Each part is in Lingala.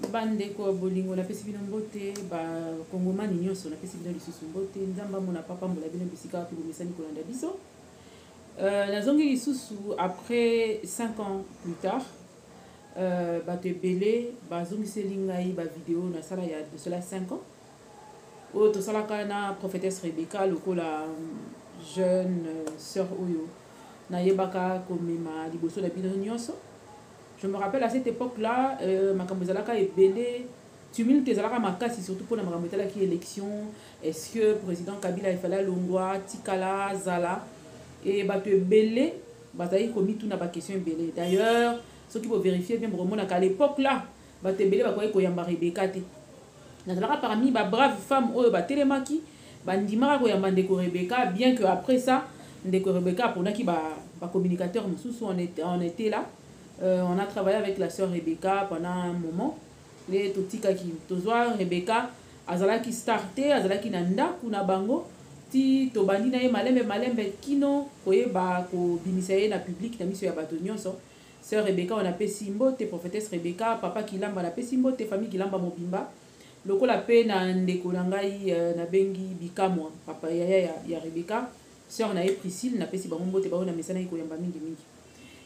bande ko bolingo na pesi bino mbote ba kongomani nyonso na pesi bino lisusu mbote nzamba mona papa mbola bino bisika pi bomesani kolanda biso nazongi lisusu après 5 ans plus tard bato ebele bazongiseli ngai ba vidéo na sala ya de cela 5 ans oyo tosalaka na prophétesse Rebecca lokola jeune sœur oyo nayebaka komema liboso na bino nyonso. Je me rappelle à cette époque-là, makambo ezalaka ebele tumulte ezalaka makasi surtout pour na makambo etalaki élection. Est-ce que président Kabila ifala longwa tikala zala et bato ebele bazali komi tuna ba question ebele. D'ailleurs, ceux qui vont vérifier bien vraiment à l'époque là, bato ebele bakoyi koyamba Rebecca te. Nazalaka parmi ba brave femme oyo batelemaki bandimaka koyamba ndeko Rebecca, bien que après ça ndeko Rebecca pour naki ba communicateur mosusu on était là. On a travaillé avec la sœur Rebecca pendant un moment. Les totika qui tozwa Rebecca azala qui starté azala qui nanda kuna bango ti to bandi na malembe kino koyeba ko bimisaye na public na miso ya bato nyonso. Sœur Rebecca on appelle Simbo te prophétesse Rebecca papa Kilamba na pe Simbo te famille Kilamba mobimba lokola pe na ndeko na ngai na bengi bikamwa papa ya Rebecca sœur na Priscille na pesi bango te ba na mesana iko yamba mingi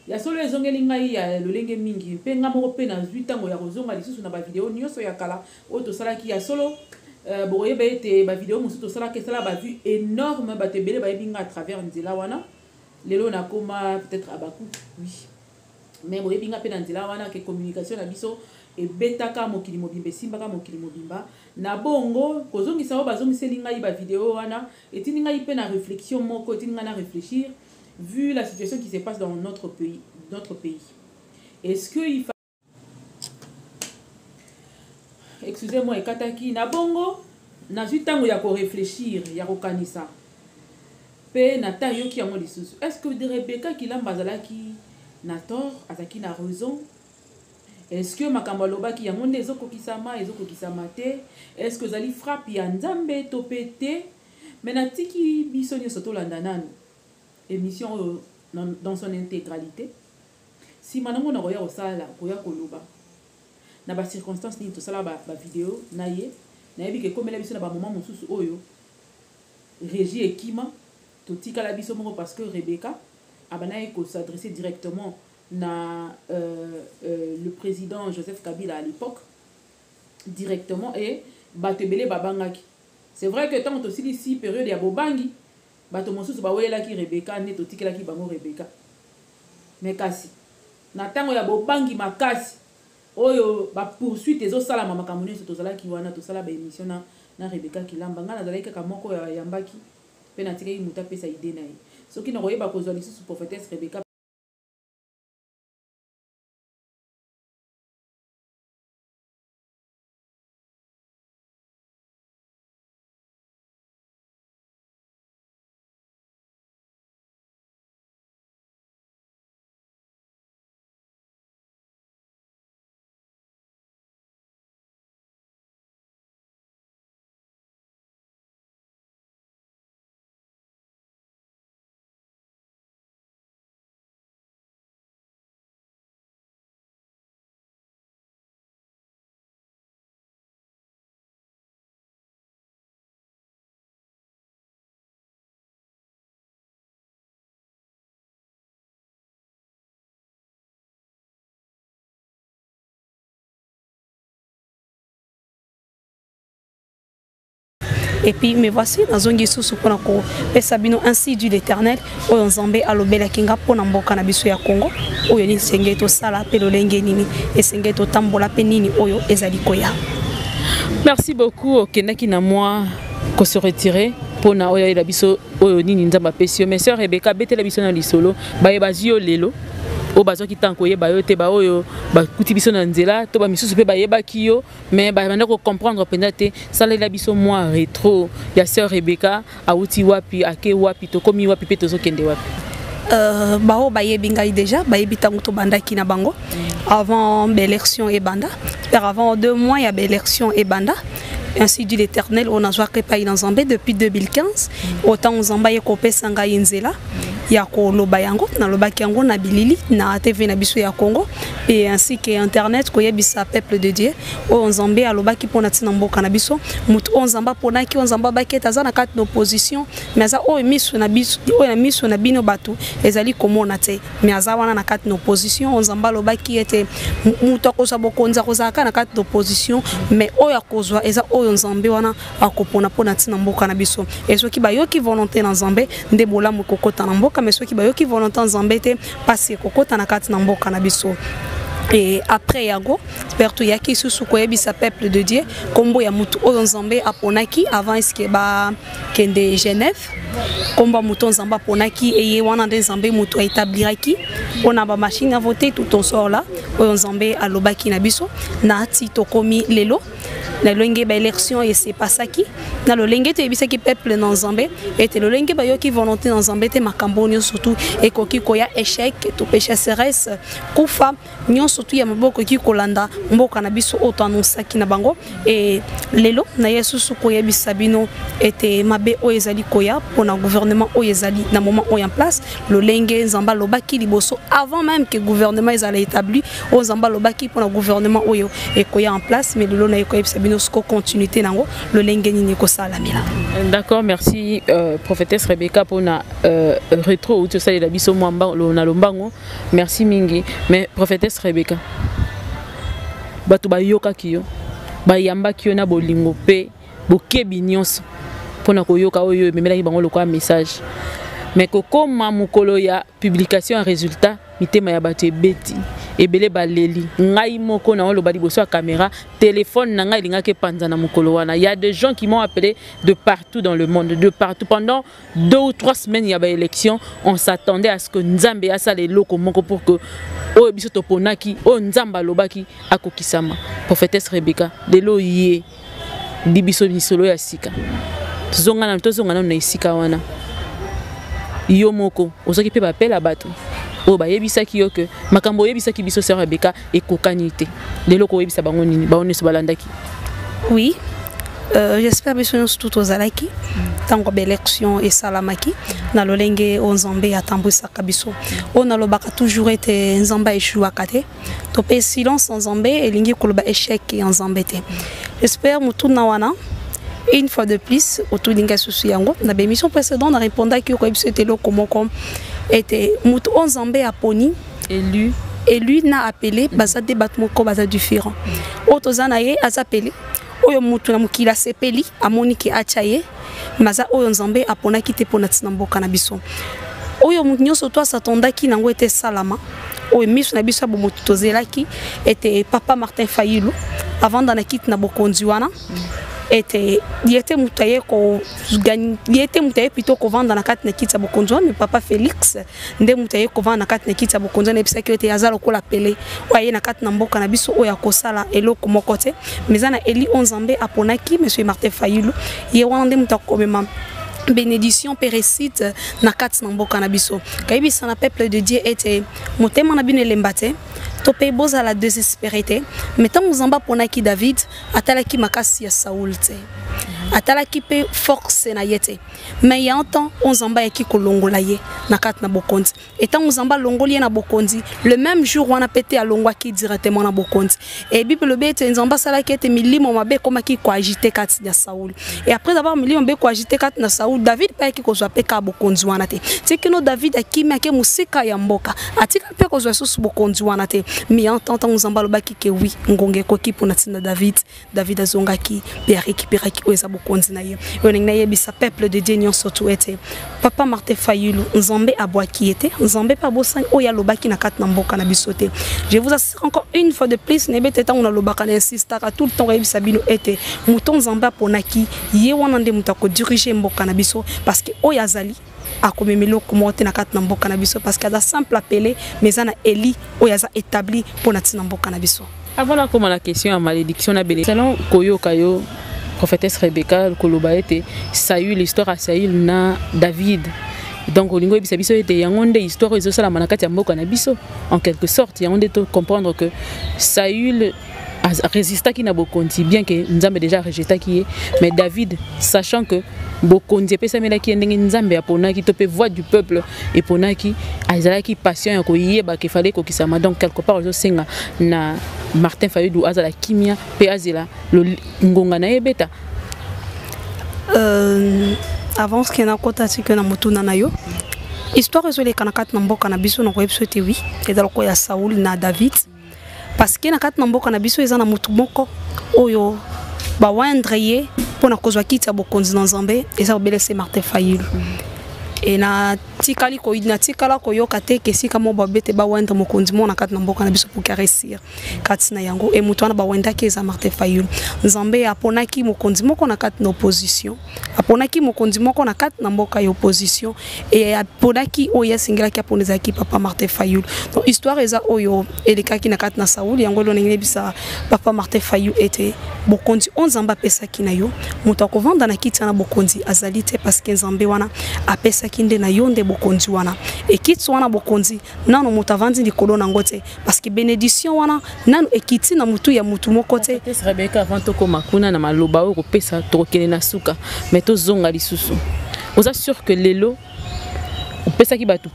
ya solo ezongeli ngai ya lolenge mingi pe nga moko pe na 8 ans ya kozonga lisusu na ba vidéo nyonso ya kala o to salaki ya solo boyeba ete ba vidéo musu to salaki sala ba vue énorme ba tebele ba yebinga à travers nzela wana lelo na koma peut-être abaku oui mais boyebinga pe na nzela wana ke communication na biso e betaka mokili mobimba simbaka mokili mobimba na bongo kozongisa o bazongiseli ngai ba vidéo wana etini ngai pe na réflexion moko etini ngai na réfléchir vu la situation qui se passe dans notre pays. Est-ce qu'il faut... Excusez-moi, Kataki, na bongo, na tango ya ko réfléchir, ya ko kanisa. Pe na ta yo ki amo lisusu. Est-ce que de Rebecca qui lamba zalaki na tort, azaki na raison? Est-ce que makambo loba ki yango ezoko kisama te? Est-ce que zali frappe ya nzambe to pété? Mais na tiki biso nyo soto landanano. Émission dans son intégralité. Si manango na koya osala koya koloba na ba circonstances ni to sala ba vidéo na yebi ke komela biso na ba moment mosusu oyo régie ekima to tika la biso moko parce que Rebecca abana ko s'adresser directement na le président Joseph Kabila à l'époque directement et batebele babangaki. C'est vrai que tant aussi ici période ya bobangi bato mosusu bawela ki Rebecca ne to tikela ki bango Rebecca mais kasi na tango ya bobangi makasi oyo ba poursuite ezo sala mama kamune so to sala ki wana to sala ba émission na Rebecca Kilamba ngana zala ka moko ya yambaki pe na tikeli muta pesa idée na ye soki na koyeba ko zwa lisusu prophétesse Rebecca. Et puis me voici dans un guisou sous Konako et Sabino ainsi dit l'Éternel au Nzambe alobela kinga pona mboka na biso ya Congo oyo ni sengeto sala pelo lenge nini et sengeto tambola penini oyo ezali koya. Merci beaucoup Okenaki na moi ko se retirer pona oyo la biso oyo nini nzamba pesio mais sœur Rebecca bete la biso na lisolo ba yebazio lelo o bazo ki tanko yeba yo te ba oyo ba kuti biso na nzela to ba misusu pe ba yeba ki yo mais ba banda ko comprendre pendate sala la biso moi rétro ya sœur Rebecca auti wapi ake wapi to komi wapi pe to zo kende wapi bao ba yebi ngai déjà ba yebi tango to banda ki na bango avant l'élection et banda avant 2 mois il y a l'élection et banda. Ainsi dit l'Éternel, on a joué pas dans Zambé depuis 2015. Autant Zamba y kopé sanga yinzela. ya koloba yango na lobaki yango na bilili na TV na biso ya Congo et ainsi que internet ko yebisa peuple de Dieu o nzambe alobaki pona tina mboka na biso mutu o nzamba pona ki o nzamba baketa za na kati d'opposition mais za o miso na biso o na miso na bino batu ezali komona te mais aza wana na kati d'opposition o nzamba lobaki ete mutu akosa bokonza kozaka na kati d'opposition mais o ya kozwa eza o nzambe wana akopona pona tina mboka na biso et soki bayoki volonté na nzambe nde bolamu kokota na mboka mais soki bayoki volonté na nzambe te pasi kokota na kati na mboka na biso. Et après Yago, perto yaki susu koyebisa peuple de Dieu, kombo ya mutu oyo nzambe aponaki avant eske ba kende Genève, kombo mutu nzamba aponaki eye wana nde nzambe mutu établiraki, on a ba machine à voter tout au sort là, oyo nzambe alobaki na biso, na ti tokomi lelo. Na lolenge ba élection et c'est pas ça qui na lolenge te yebisa ki peuple na nzambe et te lolenge ba yoki volonté na nzambe te makambo nyo surtout et koki koya échec to pécheresse kufa nyo surtout ya maboko ki kolanda mboka na biso auto annonçaki na bango et lelo na yesu suko yebisa bino ete mabe o ezali koya pour na gouvernement o ezali na moment o en place lolenge nzamba lobaki liboso avant même que gouvernement ezali établi o nzamba lobaki pour na gouvernement oyo et koya en place mais lelo na yebisa bino ce continuité nango le lengeni ni ko sala mila. D'accord, merci prophétesse Rebecca pour na rétro ou tout ça la biso mwamba na lombango. Merci mingi. Mais prophétesse Rebecca batu ba yoka kiyo ba yamba kiyo na bolingo pe bokebi nyonso pona ko yoka oyo memela ki bango lokwa message. Mais koko mamukolo ya publication résultat mitema ya batu ebeti ebele baleli ngai moko na loba liboso ya caméra téléphone na ngai lingaki panza na mukolo wana. Il y a des gens qui m'ont appelé de partout dans le monde, de partout pendant 2 ou 3 semaines il y avait élection, on s'attendait à ce que Nzambe asa les loko moko pour que o biso toponaki o Nzamba lobaki akokisama. Prophétesse Rebecca lelo yé dibiso misolo ya sika zonga na isika wana yo moko ozoki pe bapela bato o ba yebisaki yo que makambo yebisaki biso sœur Rebecca et kokanité lelo ko yebisa bango nini ba oneso balandaki. Oui, j'espère bien tout aux alaki tango l'élection et salamaki na lolenge o nzambe atambwisa kabiso on a lobaka toujours été nzamba échoua kate to pe silence nzambe elingi koloba échec en nzambe te. J'espère mutu na wana une fois de plus autour d'inga susu yango na émission précédente on a répondu que ko biso était loko moko était mutu o nzambe aponi élu na appelé baza débat moko baza différent otozana ye azapelé oyo mutu na mukila sepeli amoni ki achaye maza oyo nzambe aponaki te pona tina mboka na biso oyo mutu nyonso to asatondaki nango ete salama oyo miso na biso bo mutu tozelaki ete papa Martin Fayulu avant d'ana kit na bokonzi wana était yete mutaye ko gagner yete mutaye plutôt ko vendre na kati na kitsa bokonzo mais papa Félix nde mutaye ko vendre na kati na kitsa bokonzo na bisa ki azalo ko la pele waye na kati na mboka na biso oya ko sala eloko mokote mezana eli onzambe aponaki monsieur Martin Fayulu ye wana nde mutako mema bénédiction pérécite na kati na mboka na biso kayibisa na peuple de Dieu était motema na bino lembate topé boza la désespérité mais tant nzamba ponaki David atalaki makasi ya Saoul te atalaki pe force na yete mais il y a un temps nzamba yaki kolongola ye na kat na bokonzi et tant nzamba longoli na bokonzi le même jour on a pété à longwaki directement na bokonzi et bible le bete nzamba sala ki ete milimo mabe komaki ko agiter kat ya Saoul et après avoir milimo mabe ko agiter kat na Saoul David pa yaki ko zwa pe ka bokonzi wana te tikino David akimi ake musika ya mboka atika pe ko zwa susu bokonzi wana te mais en tant nzamba lobaki ke oui ngonge ko kipo na tina David azongaki pe récupéraki oza bokonzi na ye oninga yebisa peuple de Dieu surtout était papa Martin Fayulu nzambe abwaki ete nzambe pa bosani oya lobaki na kat na mboka na bisote. Je vous assure encore une fois de plus nebete ta on a lobaka na insista ka tout le temps yebisa bino ete muton nzamba ponaki ye wana nde mutako diriger mboka na biso parce que oya zali akomemelo komote na kat na mboka na biso parce que da simple appelé mais ana eli oya za établi pour na tina mboka na biso. Avant la comment la question à malédiction na béné selon koyo kayo prophétesse Rebecca koloba ete Saül l'histoire à Saül na David donc olingo bisa biso ete yangonde histoire ezo sala manakati ya mboka na biso en quelque sorte yangonde to comprendre que Saül résista qui n'a bokonzi bien que Nzambe déjà rejeté qui mais David sachant que bokonzi pesa mela qui ndenge Nzambe apona qui topé voix du peuple et pona qui azala qui patient ko yeba que fallait ko kisama donc quelque part zo senga na Martin Fayulu azala kimia pe azela lo ngonga na ebeta avant ce qu'il na kota que na mutuna na yo histoire zo le kanakat na mboka na biso na ko episode oui et dans ko ya Saoul na David parce que na kat na mboka na biso eza na mutu moko oyo ba wendre ye pona kozwa kiti ya bokonzi na Nzambe eza obelese Martin Fayulu et na tikali ko na tikala ko yoka te ke sika mo ba bete ba wendre mokonzi mo na kat na mboka na biso pour caresser kat na yango et mutu na ba wenda ke eza Martin Fayulu Nzambe apona ki mokonzi moko na kat na opposition apona ki mokonzi moko na kat na mboka ya opposition et apona ki oya singela ki aponeza ki papa Martin Fayulu donc histoire eza oyo eleka ki na kat na Saoul yango lo ngene bisa papa Martin Fayulu était bokonzi on Nzamba pesa ki na yo mutu akovanda na kiti na bokonzi azali te parce que Nzambe wana apesa kinde na yonde bokonzi wana ekiti wana bokonzi nano mutavandi likolo na ngote parce que bénédiction wana nano ekiti na mutu ya mutu moko te Rebecca avant to ko makuna na maloba o ko pesa to kene na suka mais to zonga lisusu vous assure que lelo pesa ki batu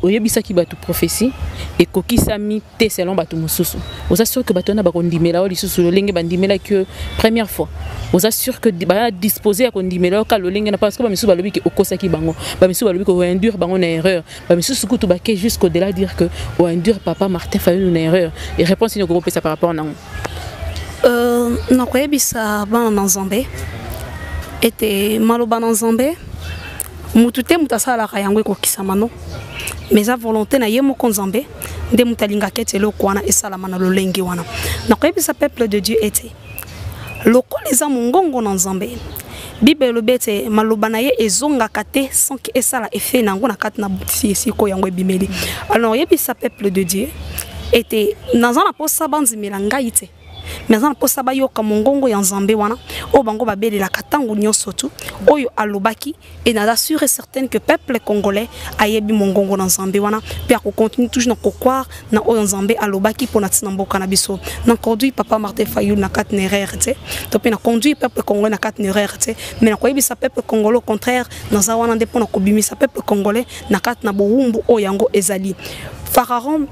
oyebisa ki batu prophétie et kokisa mi te selon batu mususu vous assure que batu na bakondimela o lisusu lolenge bandimela que première fois vous assure que ba disposer à kondimela ka lolenge na parce que ba misu balobi ki okosaki bango ba misu balobi ko induire bango na erreur ba misu sukutu ba ke jusqu'au delà dire que o induire papa Martin Fayulu na erreur et réponse ni ko pesa par rapport na na ko yebisa bana na Nzambe était maloba na Nzambe mutute mutasala kayango ko kisamano mais a volonté na yemo konzambe nde mutalinga ketelo kwana esalama na lolenge wana na ko yebisa peuple de Dieu était lokoleza mungongo na Nzambe Bible bete maloba na ye ezonga kate sans que esala effet nango na kat na butisi ko yango ebimeli alors yebisa peuple de Dieu était nazana posa banzimela ngaite mais en posa ba yoka mongongo ya Nzambe wana o bango babelela katangu nyonso tu oyo alobaki et na assurer certaine que peuple congolais ayebi mongongo na Nzambe wana puis ko continue toujours na croire na oyo Nzambe alobaki pona tina mboka na biso na conduit papa Martin Fayulu na kat nererte to pe na conduit peuple congolais na kat nererte mais na koyebisa peuple congolais au contraire na za wana nde pona ko bimisa peuple congolais na kat na bowumbu oyango ezali Pharaon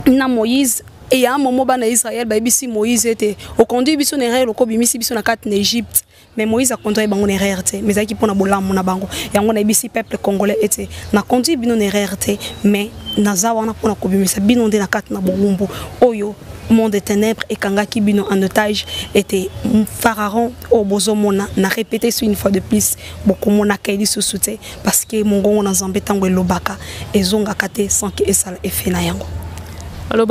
na Moïse et à un moment bana Israël ba bisi Moïse était au conduit biso nerere loko bimisi biso na kat na Égypte mais Moïse a conduit bango nerere te mais aki pona bolamu na bango yango na bisi peuple congolais était na conduit bino nerere te mais na zawana pona ko bimisa bino nde na kat na bowumbu oyo monde des ténèbres et kangaki bino en otage était Pharaon au bozomona na répété une fois de plus beaucoup mona kaili sousouté parce que mongongo na Nzambe tango elobaka ezonga kate sans que esala effet na yango. Alors,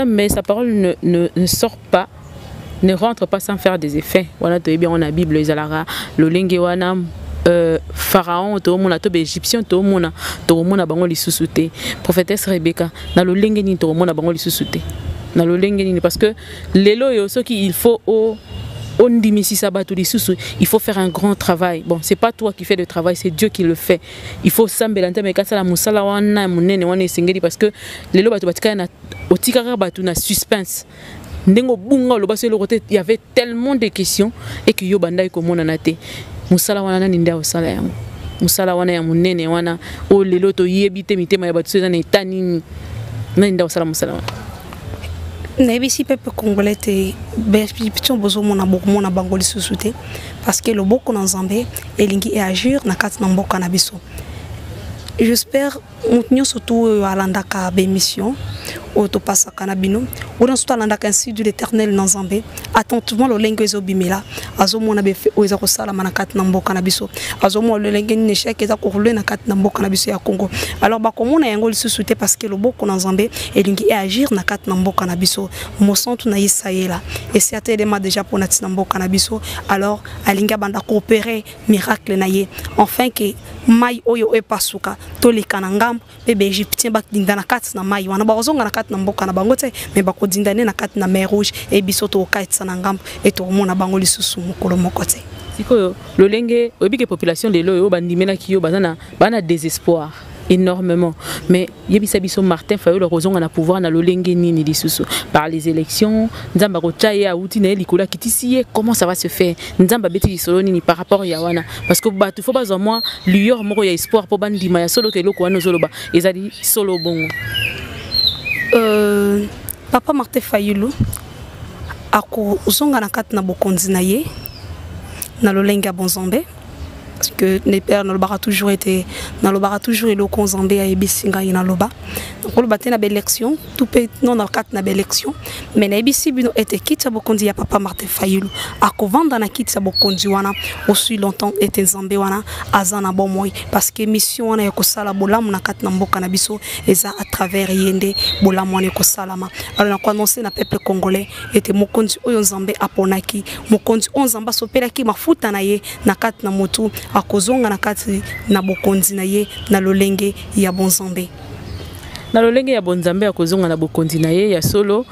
mais sa parole ne sort pas, ne rentre pas sans faire des effets. Voilà, tu es bien, on a la Bible, le lingue, Pharaon, tout le monde, tout égyptien, tout le monde, a bango li sous-souté. Prophétesse Rebecca, dans le lingue, tout le monde a bango li sous-souté. Dans le lingue, parce que l'élo et ce qu'il faut il faut faire un grand travail. Bon, c'est pas toi qui fais le travail, c'est Dieu qui le fait. Il faut s'embellanter mais quand ça la musala wana munene wana singeli parce que les loba tu batika na otikara batu na suspense. Ndengo bunga lo baso le côté il y avait tellement de questions et que yo bandai ko mona na te. Musala wana ni ndia osala yango. Musala wana ya munene wana o lelo to yebite mitema ya batu na etani na ndia osala musala wana. Nebisi peuple congolais te bespition bozo mona bokomona bangoli susute parce que le boko na Nzambe elingi et agir na kat na mboka na biso. J'espère mutinyo surtout alandaka bémission auto passa kanabino ou dans tout alandaka ainsi de l'Éternel na Nzambe attentivement le lengo ezobimela azomona befe oza ko sala na kat na mboka na biso azomona le lengo ni échec eza ko rouler na kat na mboka na biso ya Congo alors ba komona yango lisusuté parce que le boko na Nzambe elingi et agir na kat na mboka na biso mosantu na Isaïela et c'est tellement déjà pour na mboka na biso alors alinga banda coopérer miracle na ye enfin que mai oyo e pasuka to le kanangam bebe égyptien bak dindana kat na mai wana bazonga na kat na mboka na bango te mais bako dindane na kat na mer rouge et bisoto kaitsa na ngam et to mona bango lisusu mokolo mokote sikoyo lolenge obike population lelo yo bandimela ki yo bana désespoir énormément. Mais yebisa biso Martin Fayulu Rozonga na pouvoir na lolenge nini lisusu par les élections nzamba kochaye auti na likola kitisiye comment ça va se faire nzamba beti solo nini par rapport ya wana parce que batu faut pas moi lueur moko ya espoir po bandima ya solo ke loko wana zoloba ezali solo bongo. Papa Martin Fayulu ako zonga na kati na bokonzi na ye na lolenge ya Bonzambe parce que les pères n'ont toujours été dans le bar toujours le Konzambé à Ebisinga ina loba donc le batin na élection tout peut non dans quatre na élection mais na Ebisi bino était kitsa bokondi ya Papa Martin Fayulu a kovanda na kitsa bokondi wana aussi longtemps était Nzambe wana azana bomoy parce que mission wana ya kosala bolamu na kat na mboka na biso eza à travers yende bolamu wana ko salama alors na ko annoncer na peuple congolais était mokondi oyo Nzambe aponaki mokondi on Nzamba sopelaki mafuta na ye na kat na motu akozonga na kati na bokonzi na ye na lolenge ya Bonzambe na lolenge ya Bonzambe akozonga na bokonzi na ye ya solo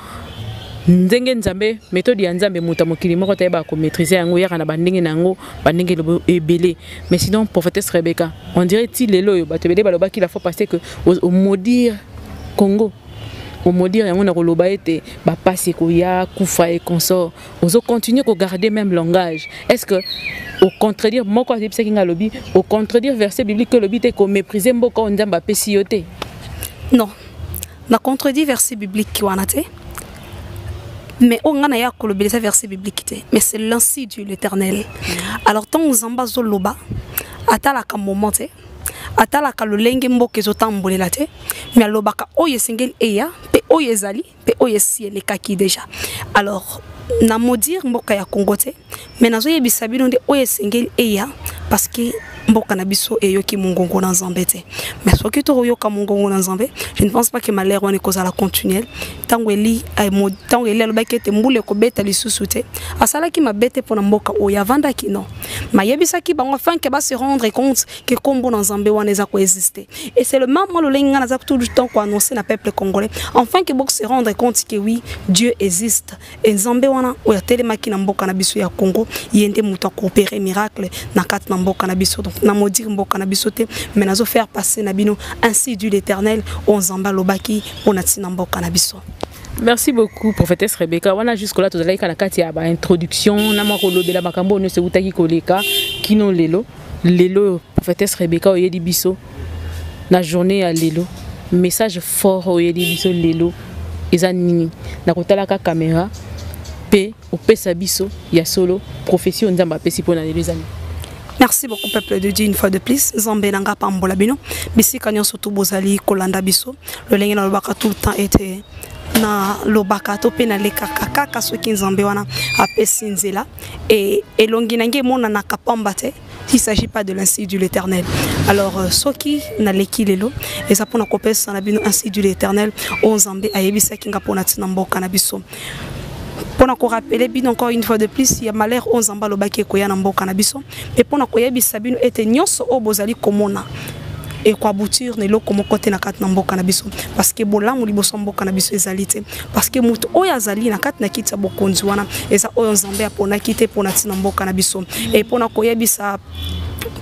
ndenge Nzambe méthode ya Nzambe muta mokili moko tayeba ko maîtriser yango yaka na bandenge nango bandenge ebele mais sinon prophétesse Rebecca on dirait ti lelo yo bato bele baloba qu'il a faut passer que au maudire Congo au maudire yango na koloba ete ba passer ko ya kufa et consort ozo continuer ko garder même langage est-ce que au contredire moko azipse kinga lobi au contredire verset biblique que lobi te ko mépriser mboka Nzamba pesi yote non na contredire verset biblique ki wana te mais on a ya ko lobi verset biblique te mais c'est l'ainsi Dieu l'Éternel alors tant Nzamba zo loba atala ka moment te atala ka lolenge mboka ezotambolela te mais alobaka oyo singel eya pe oyo ezali pe oyo siele kaki déjà alors na maudire mboka ya Congo te mais nazo yebisa bino nde oyo singel eya parce que mboka na biso eyoki mongongo na Nzambe te mais soki to yoka mongongo na Nzambe je ne pense pas que malheur wana kozala continuel tango eli alobaki ete mbule ko beta lisusu te asalaki mabete pona mboka oyo avandaki non mayebisaki bango afin que ba se rendre compte que kombo na Nzambe wana eza ko exister et c'est le moment le lenga na tout le temps ko annoncer na peuple congolais enfin que bok se rendre compte que oui Dieu existe et Nzambe wana oyo telemaki na mboka na biso ya Congo yende muto ko opérer miracle na kat na mboka na biso donc na maudire mboka na biso te mais nazo faire passer na bino ainsi du l'Éternel on Nzamba lobaki on atina mboka na biso. Merci beaucoup prophétesse Rebecca. Wana jusque là tozalaki kana kati ya ba introduction na mako lobela makambo no se utaki koleka kino lelo prophétesse Rebecca oyedi biso na journée ya lelo message fort oyedi biso lelo eza nini na kotala ka caméra pe opesa biso ya solo profession Nzamba pesi pona les amis. Merci beaucoup peuple de Dieu une fois de plus Nzambe nanga pambola bino bisika nyonso to bozali kolanda biso le lenge na lobaka tout le temps était na lobaka to pe na leka kaka soki Nzambe wana apesi nzela et elongi nange mona na kapamba te il s'agit pas de l'insi de l'Éternel alors soki na leki lelo eza pona kopesa na bino ainsi de l'Éternel o Nzambe ayebisa kinga pona tina mboka na biso. Pour nous rappeler bien encore une fois de plus il y a malheur on Nzamba lobaki ko ya na mboka na biso et pour nous koyebisa bino ete nyonso o bozali komona et quoi aboutir ne loko moko te na kat na mboka na biso parce que bolamu liboso mboka na biso ezali te parce que mutu oyo azali na kat na kitsa bokonzi wana eza oyo Nzambe apona kite pona tina mboka na biso et pour nous koyebisa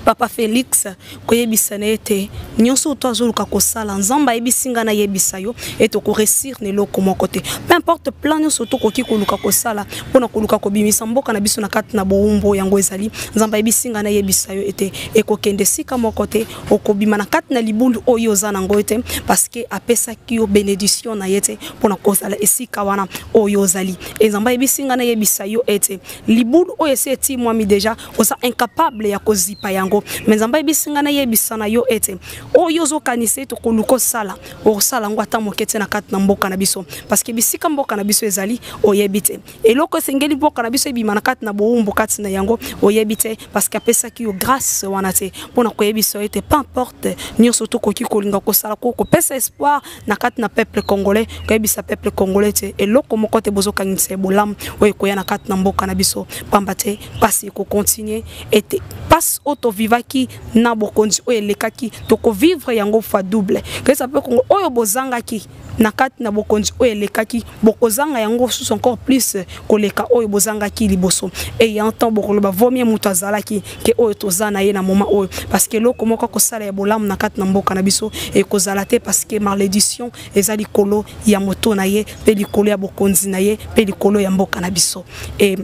Papa Félix koyebisa na ete nyonso to azoluka kosala Nzamba yebisinga na yebisa yo et ko réussir ne loko moko te peu importe plan nyonso to koki koluka kosala pona koluka kobimisa mboka na biso na kati na boumbo yango ezali Nzamba yebisinga na yebisa yo ete ekokende sika moko te okobima na kati na libulu oyo za nango ete parce que apesa ki yo bénédiction na yete pona kozala esika wana oyo zali et Nzamba yebisinga na yebisa yo ete libulu oyo se ti mwami déjà oza incapable ya kozipa yango mais Nzamba yebisinga na yebisa na yo ete oyo zo kanise to koluko sala o sala ngo ata mokete na kati na mboka na biso parce que bisika mboka na biso ezali oyebite eloko sengeli mboka na biso ebima na kati na boumbo kati na yango oyebite parce que apesa ki yo grâce wana te pona koyebisa ete peu importe nyonso to koki kolinga kosala ko pesa espoir na kati na peuple congolais koyebisa peuple congolais te eloko moko te bozo kangisa bolam oyo koya na kati na mboka na biso pamba te pasi ko continuer ete passe au to vivaki na bokonzi oyo elekaki toko vivre yango fois double que ça peut Congo oyo bozangaki nakati na bokonzi oyo elekaki bokozanga yango sous encore plus koleka oyo bozangaki liboso et yantant bokoloba vomie mutu azalaki ke oyo tozana ye na moment oyo parce que loko moko kosala ya bolamu nakati na mboka na biso et kozala te parce que malédiction ezali kolo ya moto na ye pe likolo ya bokonzi na ye pe likolo ya mboka na biso et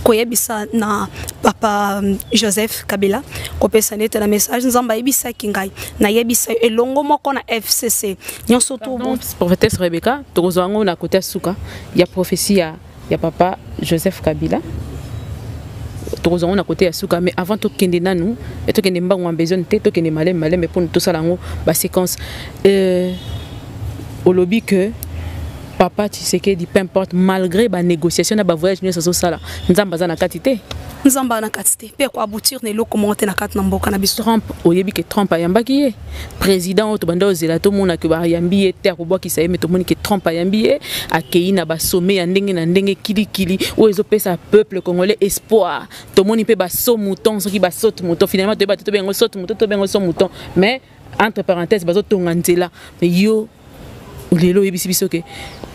koyebisa na papa Joseph Kabila kopesa nete na message nzamba yebisa kingai na yebisa elongo moko na FCC nyonso to prophétesse Rebecca tokozwango na côté suka ya prophétie ya papa Joseph Kabila tokozwango na côté ya suka mais avant to kende nanu et to kende mbango besoin te to kende malem mais pour tout ça lango ba séquence au lobby que papa Tshisekedi peu importe malgré ba négociation na ba voyage nous ça sala nzamba za na katité nzamba na katité pe ko aboutir ne loko monter na kat na mboka na biso Trump oyebi ke Trump ayambaki ye président to banda ozela to mona ke ba yambi te ko boki sa me to moni ke Trump ayambi ye akei na ba sommet ya ndenge na ndenge kili o ezo pesa peuple congolais espoir to moni pe ba so mouton so ki ba saute mouton finalement to ba to bengo saute mouton to bengo so mouton mais entre parenthèses bazo tonga nzela mais yo lelo yebisi biso ke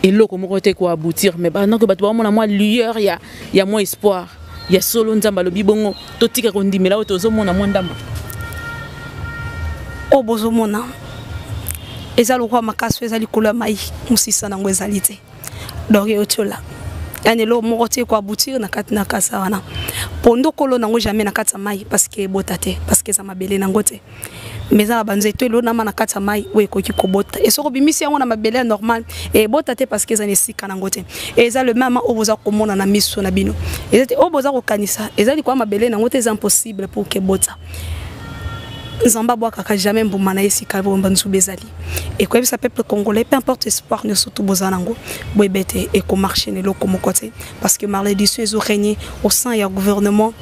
eloko moko te ko aboutir mais ba nako bato ba mona moi lueur ya moi espoir ya solo nzamba lobi bongo to tika ko ndimela o tozo mona mo ndamba o bozo mona ezalo kwa makaso ezali kola mai musisa nango ezali te donc yotola yani lo moko te ko aboutir na kati na kasa wana pondo kolo nango jamais na kati mai parce que botate parce que ça mabele nango te mais ça banzeto lo na mana kati mai we ko ki kobota et soko bimisi yango na mabele normal et botate parce que ça ne sika nango te et ça le mama o boza komona na miso na bino et c'était o boza ko kanisa et ça li kwa mabele nango te c'est impossible pour que bota Zamba boa kaka jamais mbuma na esika bomba nzubezali et quoi ça peuple congolais peu importe espoir ne surtout bozanango boebete et ko marcher ne loko mokote parce que malédiction est régné au sein ya gouvernement.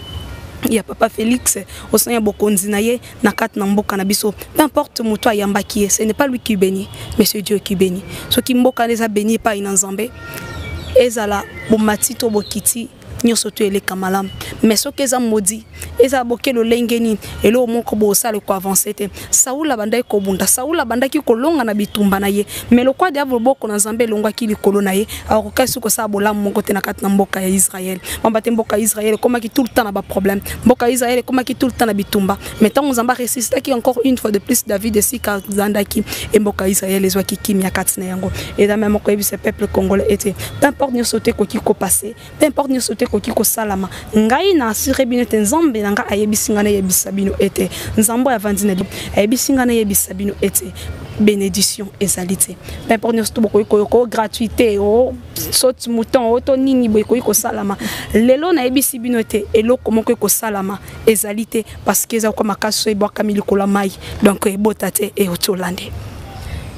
Il y a papa Félix au sein ya bokonzi na ye na kat na mboka na biso peu importe muto ayambaki ce n'est pas lui qui bénit mais c'est Dieu qui bénit ce qui mboka les a béni pas ina nzambe ezala bomati to bokiti nyoso to ele kamalam mais ce que za modi eza bokelo lengeni elo moko bo sala ko avancer te Saula bandai ko bunda Saula bandaki ko longa na bitumba na ye mais le quoi diable boko na nzambe longa ki likolo na ye alors kasi ko sa bola moko te na kat na mboka ya Israël mamba te mboka Israël comme qui tout le temps na ba problème mboka Israël comme qui tout le temps na bitumba mais tant nzamba resiste qui encore une fois de plus David de sika zandaki et mboka Israël les ki kimia kat na yango et da même ko ce peuple congolais était peu importe nyoso te ko ki ko passer peu importe nyoso te ko ki ko salama ngai na assuré bino te nzambe nga ayebisingana yebisa bino ete nzambo ya vandina ayebisingana yebisa bino ete bénédiction ezalité peu importe nous tout beaucoup ko gratuité o saute mouton o to nini boy ko salama lelo na yebisi bino ete eloko moko ko salama ezalité parce que za ko makaso e boka milikola mai donc e botate e otolande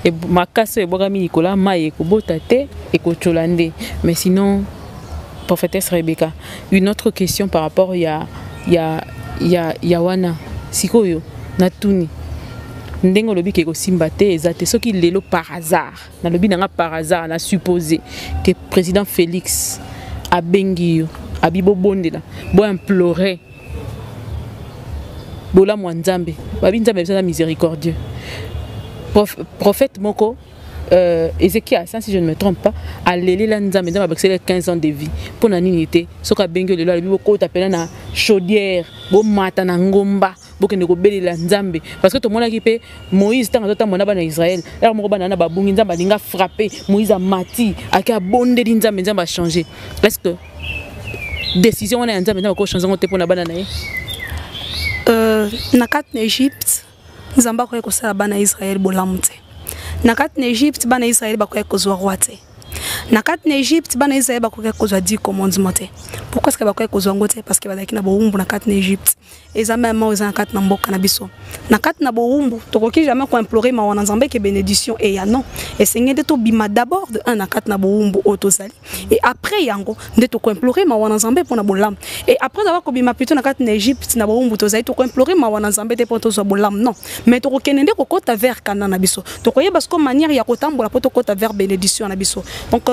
et makaso e boka milikola mai ko botate e ko tolande mais sinon prophétesse Rebecca une autre question par rapport ya wana sikoyo natuni ndengo lobi ke ko simbate ezate soki lelo par hasard na lobi nanga par hasard na supposé que président Félix abengi abibo bondela bo implorer bola mwanzambe babi nzambe ça miséricordieux prophète moko Ézéchiel, si je ne me trompe pas, à l'Élélanza, maintenant, avec 15 ans de vie. Pour la unité, ce qu'a bien le loi, beaucoup t'appelle na chaudière, bon matin na ngomba, beaucoup ne rebelle la nzambe. Parce que tout le monde a équipé Moïse, tant que mon abana Israël, alors mon abana babungi nzamba dinga frappé, Moïse a mati, a qu'à bondé nzamba nzamba changé. Est-ce que décision on a nzamba nzamba ko changer on te pour na bana na nakat na Égypte, nzamba ko sala bana Israël bolamute. Nakat na Égypte bana Israël bakoya kozwa roi te. Nakat na Égypte bana Israël bakoya kozwa 10 commandements te. Pourquoi est-ce que bakoya kozwa ngote parce que bazaki na boumbu nakat na Égypte. Eza même aux nakat na mboka na biso. Nakat na boumbu tokoki jamais ko implorer ma wana nzambe ke bénédiction et ya non. Et sengende to bima d'abord de un nakat na boumbu otozali et après yango nde to ko implorer ma wana nzambe pour na bolam. Et après avoir ko bima plutôt nakat na Égypte na boumbu tozali to ko implorer ma wana nzambe te pour to so bolam non. Mais to ko kenende ko kota vers kana na biso. To ko yeba ko manière ya kotambola pour to kota vers bénédiction na biso. Donc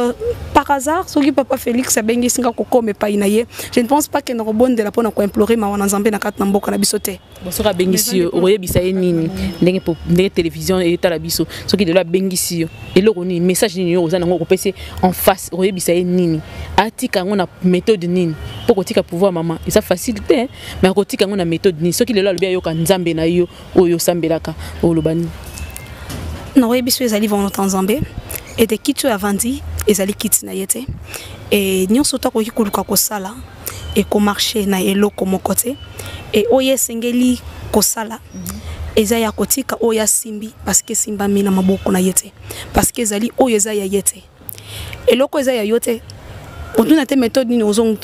par hasard soki papa Félix abengi singa kokome pa inaye je ne pense pas que na robondela pona ko implorer ma wana nzambe na kati na mboka na biso te bosoka bengisi oyebisa ye nini ndenge télévision etala biso soki de la bengisi yo eloko nini message nini yo oza nango kopesa en face oyebisa ye nini atika ngo na méthode nini po kotika pouvoir mama eza facile te mais kotika ngo na méthode nini soki lelo alobi ayoka nzambe na yo oyo sambelaka olobani na oyebiso ezali volonté nzambe et de kitu avandi ezali kiti na yete et nyonso to koki koluka kosala et ko marcher na eloko moko te et oye sengeli kosala eza ya kotika oya simbi parce que simba mina maboko na yete parce que ezali oyo eza ya yete eloko eza ya yote on a des méthodes ni ozong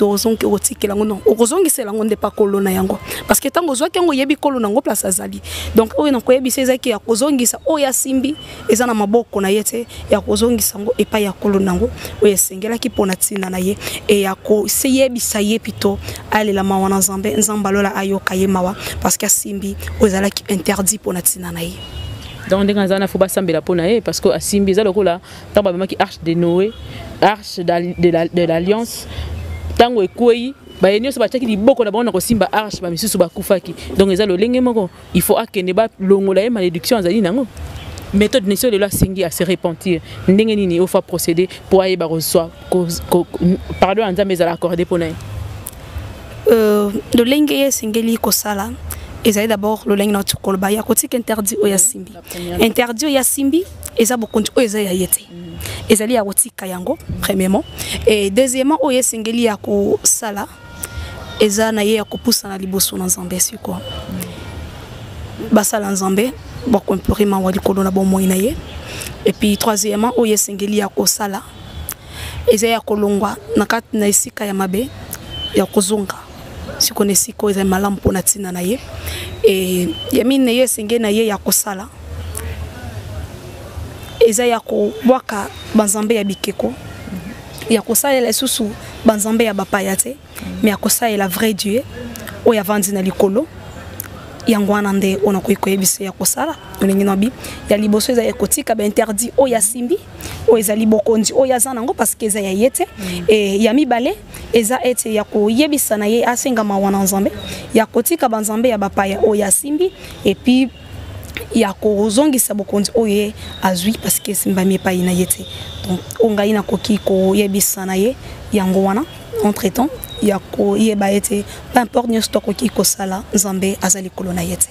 otikela ngo non ozongi sela ngo nde pa kolona yango parce que tango zwa kengo yebi kolona ngo place azali donc oyo na koyebisa ezaki ya kozongisa oya simbi eza na maboko na yete ya kozongisa ngo epa ya kolona ngo oya sengela ki pona tina na ye et ya ko seyebisa ye pito alela mawana nzambe nzamba lola ayoka ye mawa parce que simbi ozala ki interdit pona tina na ye donc ndenge zana faut basambela pona ye parce que asimbi eza lokola tamba bamaki arche de Noé arche de l'alliance tango ekwei ba yenyo so bataki liboko na bango na kosimba arche ba misusu bakufaki donc eza lolenge moko il faut akende ba longola ye malédiction azali nango méthode nation de la singi à se repentir ndenge nini il faut procéder pour aller ba reçoit pardon nzambe ezala accordé pona ye lolenge ye singeli kosala ezali d'abord lolenge na tukoloba ya kotika interdit oya simbi interdit oya simbi eza bokonzi oyo eza ya yete ezali ya kotika yango premièrement et deuxièmement oyo esengeli ya kosala eza na ye ya kopusa na liboso na nzambe siko basala nzambe bakoimplore mawa likolo na bomoi na ye et puis troisièmement oyo esengeli ya kosala eza ya kolongwa na kati na esika ya mabe ya kozonga siko ne siko eza malamu pona tina na ye et yamine ye esengeli na ye ya kosala eza ya kobwaka banzambe ya bikeko ya kosalela susu banzambe ya bapaya te mais ya kosalela vrai Dieu oyo avandi na likolo yango wana nde ona koyebisa ya kosala ndenge nabi ya liboso eza ya kotika ba interdit oyo ya simbi oyo eza libokonzi oyo aza nango parce que eza ya yete et ya mibale eza ete ya koyebisa na ye asenga mawana nzambe ya kotika banzambe ya bapaya oyo ya simbi et puis ya kozongisa bokonzi oyo azwi parce que simbami pa ina yete donc onga ina koki ko yebisa na ye yango wana entre temps ya ko yeba ete peu importe nyonso to koki ko sala nzambe azali kolona yete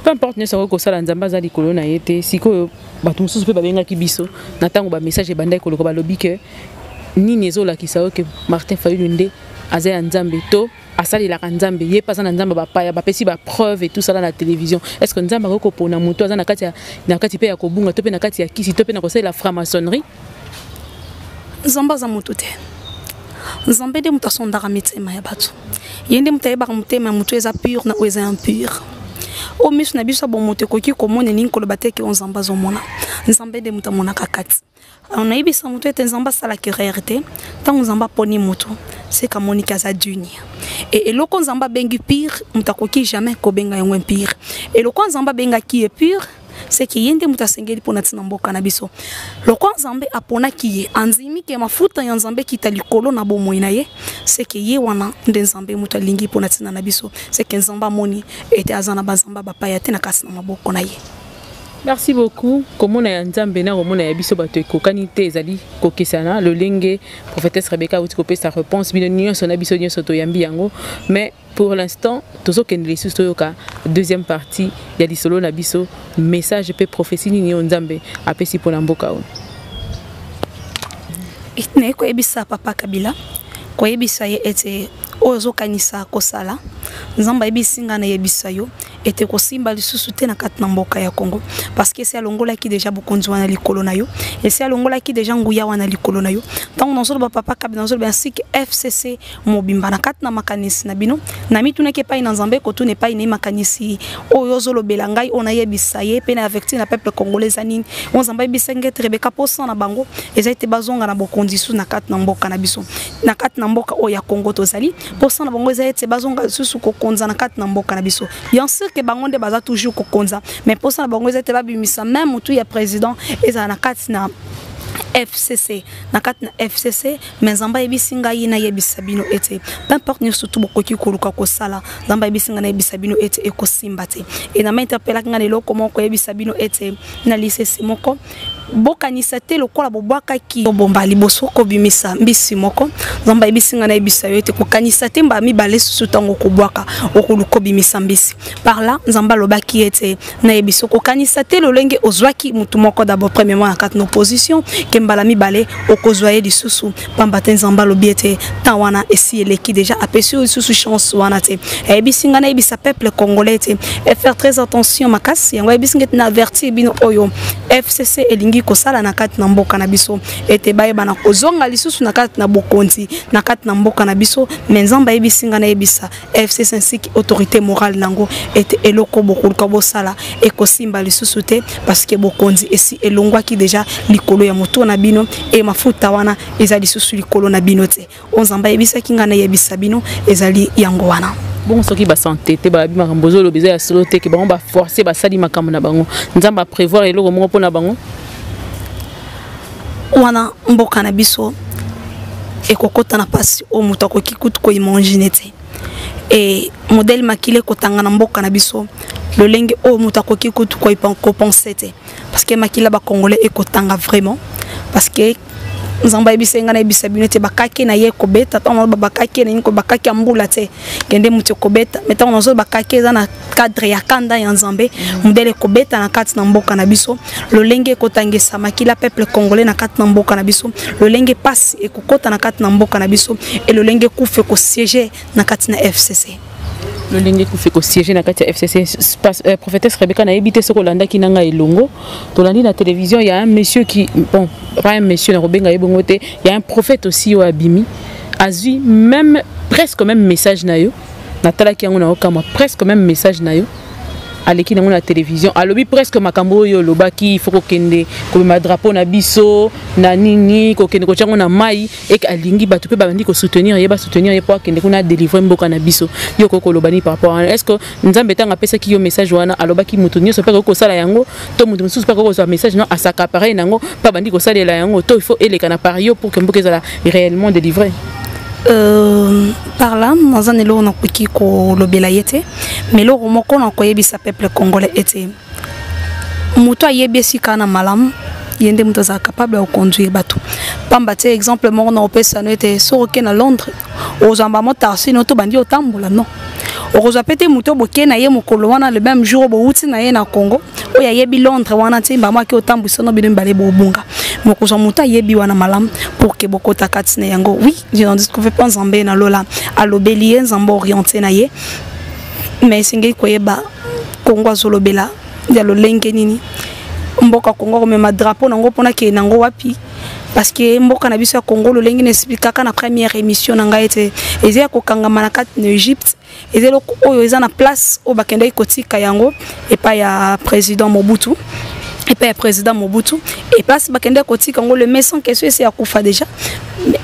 peu importe nyonso ko sala nzambe azali kolona yete siko bato mususu pe babenga kibiso na tango ba message bandai koloko balobi ke nini ezola kisao ke Martin Fayulu nde azaya nzambe to asali la nzambe ye pasa na nzambe bapaya bapesi ba preuve et tout ça dans la télévision est-ce que nzambe ko pona muto aza na kati pe ya kobunga to pe na kati ya kisi to pe na kosala la franc-maçonnerie nzamba za muto te nzambe de muto sondara mitema ya bato yende mutayeba mutema muto eza pur na eza impur o misu na biso bon muto koki komona nini koloba te ke nzamba zo mona nzambe de muto mona kakati on a ibisa muto ete nzamba sala kirerte tant nzamba poni muto c'est comme Monica za dunia et eloko nzamba bengi pire mutakoki jamais ko benga yango pire eloko nzamba benga ki est pure c'est que yende mutasengeli pona tina mboka na biso loko nzambe apona ki ye anzimi ke mafuta ya nzambe kitali kolo na bomoi na ye c'est que ye wana nde nzambe mutalingi pona tina na biso c'est que nzamba moni ete azana bazamba bapaya te na kasi na maboko na ye. Merci beaucoup. Comme on a nzambe na komona ya biso bato ekokani te ezali kokesana lolenge prophétesse Rebecca uti kopesa sa réponse bino nyonso na biso nyonso to yambi yango mais pour l'instant tozo kende sous toyoka deuxième partie ya lisolo na biso message pe prophétie ni nzambe apesi pona mboka o itne ko ebisa papa Kabila ko ebisa ye ete ozo kanisa kosala nzamba ebisinga na yebisa yo ete kosimba lisusu te na kati na mboka ya Congo parce que c'est alongola ki déjà bokonzi wana likolo na yo et c'est alongola ki déjà nguya wana likolo na yo tant dans ba papa Kabila dans ba sik FCC mobimba na kati na makanisi na bino na mituna ke pa ina nzambe ko tu ne pa ina makanisi oyo zolobela ngai ona yebisa ye pe na avec na peuple congolais anini on nzamba ebisenge Rebecca posa na bango ezate bazonga na bokonzi su na kati na mboka na biso na kati na mboka oya Congo tozali posa na bango ezate bazonga susu ko konza na kati na mboka na biso bien sûr que bangonde baza toujours ko konza mais posa na bango ezate babimisa même tout ya président eza na kati na FCC na kati na FCC mais nzamba yebisi ngai na yebisa bino ete peu importe nous surtout bokoki koluka kosala nzamba yebisi ngai na yebisa bino ete ekosimba te et na m'interpellaka ngai lelo comment ko yebisa bino ete na lycée moko bokanisa te lokola bobwakaki bomba liboso kobimisa mbisi moko nzamba yebisi ngai na yebisa yo ete kokanisa te mba mibale susu tango kobwaka okoluka bimisa mbisi par là nzamba lobaki ete na yebiso kokanisa te lolenge ozwaki mutu moko d'abord premièrement na kati na opposition kembala mibale okozwaye lisusu pamba te nzamba lobi ete tan wana esi eleki déjà apesi lisusu chance wana te yebisi ngai na yebisa peuple congolais te et faire très attention makasi yango yebisi ngai na avertir bino oyo FCC elingi kosala na kati na mboka na biso ete bayeba na kozonga lisusu na kati na bokonzi na kati na mboka na biso mais nzamba yebisi ngai na yebisa FCC ainsi que autorité morale nango ete eloko bokoluka bosala ekosimba lisusu te parce que bokonzi esi elongwaki déjà likolo ya moto na bino e mafuta wana ezali lisusu likolo na bino te onzamba yebisaki ngai na yebisa bino ezali yango wana. Bon soki ba santé te ba bima kambozo lo besoin ya solo te ke bango ba forcer ba sali makambo na bango nzamba prévoir eloko moko pona bango wana mboka na biso ekokota na pasi o muto akoki kutu ko imaginer te et modèle makile kotanga na mboka na biso lolenge o muto akoki kutu ko penser te parce que makila ba congolais ekotanga vraiment parce que nzamba ebisenga na ebisa bino te bakake na ye kobeta tant bakake na yiko bakake ambula te kende mutu kobeta metant nazo bakake za na cadre ya kanda ya nzambe modele kobeta na kati na mboka na biso lolenge kotangesa makila peuple congolais na kati na mboka na biso lolenge passe ekokota na kati na mboka na biso et lolenge kufe ko siéger na kati na FCC le lenge kufe ko siéger na kati ya FCC prophétesse Rebecca na ebité ce Kolanda ki nanga elongo tolandi na télévision il y a un monsieur qui bon pas un monsieur na robenga ebongote il y a un prophète aussi au Abimi azui même presque même message na yo natala ki yango na okama presque même message na yo aleki nango na télévision alobi presque makambo yo lobaki il faut kokende ko ma drapeau na biso na nini kokende ko chango na mai et alingi batu pe bandi ko soutenir ye ba soutenir ye pour kende kuna délivrer mboka na biso yo koko lobani par rapport est-ce que nzambe tanga pesa ki yo message wana alobaki mutu nyoso pe ko sala yango to mutu mususu pe ko so message non asaka pareil nango pa bandi ko sala la yango to il faut eleka na par yo pour que mboka ezala réellement délivré. Par là, dans un élo, on a qui ko lobela yete, mais l'eau moko na ko yebisa peuple congolais était. Muto yebisi kana malam, yende muto za capable de conduire bateau. Pamba te exemple mo na opesa no était sur na Londres, aux embamo tarsi no to bandi otambola non. Oroza pete muto boke na ye mokolo wana le même jour bo uti na ye na Congo, o ya yebi Londres wana timba ma ki otambusa no bino mbale bo bunga. Mokozo muta yebi wana malam pour que boko takati na yango oui je n'en dis qu'on fait pas nzambe na lola alobeli nzambo orienté na ye mais singe ko yeba Congo azolobela ya lolenge nini mboka Congo ko mema drapeau nango pona ke nango wapi parce que mboka na biso ya Congo lolenge n'expliquaka na première émission nanga ete ezia ko kangama na kati na Egypte ezelo oyo eza na place o bakenda ikotika yango et pas ya président Mobutu et pas président Mobutu et place bakende kotika ngo le médecin question c'est akufa déjà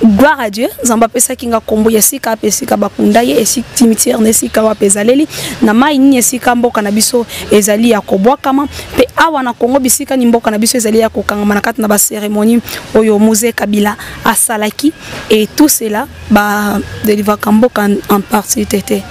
gloire à Dieu nzamba pesa kinga kombo ya sika pesika bakunda ye esi cimetière ne sika wa pezaleli na mai ni sika mboka na biso ezali ya kobwakama pe awa na Congo bisika ni mboka na biso ezali ya kokangama na kati na ba cérémonie oyo Mose Kabila asalaki et tout cela ba deliver kamboka en partie tete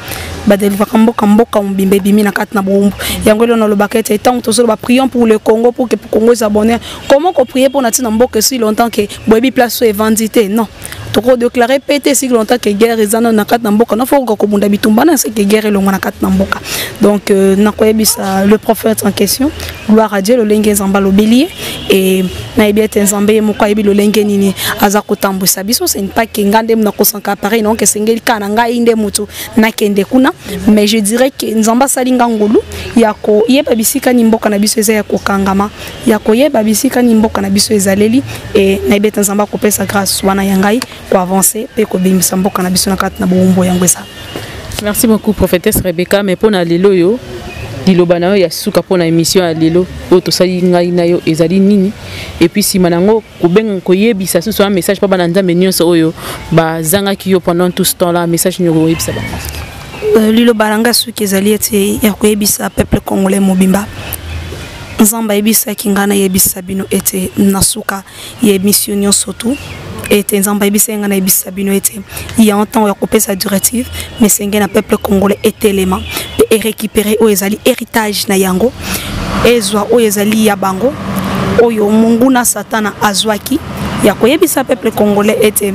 ba deliver kamboka mbimbe bimi na kati na bombo yango lo na lobaka ete tant to ba prions pour le Congo pour que le Congo s'abonne comment qu'on prier pour natina mboka si longtemps que boyebi place est vendité non toko déclarer pété si longtemps que guerre ezana na kati na mboka na faut ko bunda bitumba na c'est que guerre longo na kati na mboka donc na koyebisa le prophète en question gloire à Dieu le lenge nzamba lo bélier et na ebete nzambe moko ayebi lo lenge nini aza kotambusa biso c'est pas que ngande na kosanka pareil non que sengeli kana ngai inde mutu na kende kuna mais je dirais que nzamba salinga ngulu yako yeba bisika ni mboka na biso eza ya kokangama yako yeba bisika ni mboka na biso ezaleli et na ebete nzamba ko pesa grâce wana yangai pour avancer pe ko bimisa mboka na biso na kati na bombo yango eza. Merci beaucoup prophétesse Rebecca mais pona lelo yo diloba na yo ya suka pona émission ya lelo o to sali ngai na yo ezali nini et puis si manango ko benga ko yebisa so un message pa bana nzambe nyonso oyo ba zanga ki yo pendant tout ce temps là message nyoko yebisa ba lilo baranga suki ezali ete ya ko yebisa peuple congolais mobimba nzamba yebisa kingana yebisa bino ete nasuka ye mission surtout et nzamba yebisa ngana yebisa bino ete il y a un temps ya couper sa directive mais c'est un peuple congolais est élément et récupérer o ezali héritage na yango ezwa o ezali ya bango oyo mungu na satana azwaki ya koyebisa peuple congolais ete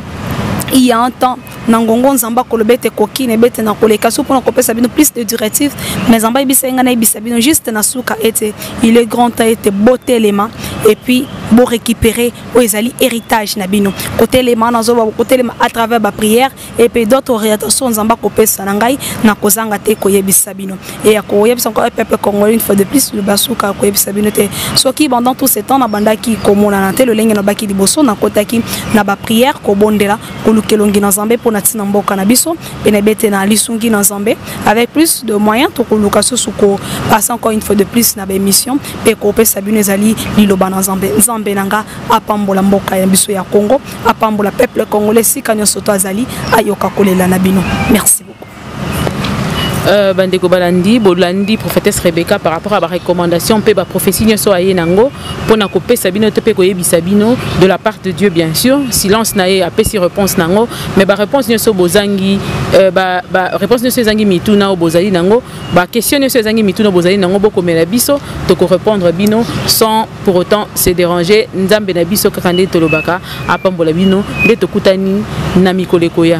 il y a un temps nangongo nzamba kolobete kokine bete na koleka so pour kopesa bino plus de directives mais nzamba yebisa ngana yebisa bino juste na suka ete il est grand temps ete boté élément et puis bo récupérer o ezali héritage na bino côté élément na zo ba côté élément à travers ba prière et puis d'autres orientations nzamba kopesa na ngai na kozanga te koyebisa bino et akoyebisa encore peuple congolais une fois de plus le basuka koyebisa bino te soki pendant tout ce temps na bandaki komona na te le lenge na baki liboso na kotaki na ba prière ko bondela kolukelongi na nzambe pour natina mboka na biso benebete na lisungi na nzambe avec plus de moyens to koluka suko passer encore une fois de plus na ba émission pe ko pesa bino ezali liloba na nzambe nzambe nanga apambola mboka ya biso ya Congo apambola peuple congolais sikanyo soto azali ayoka kolela na bino. Merci beaucoup. Bandeko balandi bolandi prophétesse Rebecca par rapport à la recommandation pe ba prophétie nyoso aye nango pona ko pesa bino te pe ko yebisa bino de la part de Dieu bien sûr silence na ye apesi réponse nango mais ba réponse nyoso bozangi ba réponse nyoso zangi mituna o bozali nango ba question nyoso zangi mituna bozali nango boko mela biso to ko répondre bino sans pour autant se déranger nzambe na biso kakande tolobaka apambola bino de to kutani na mikolo koya.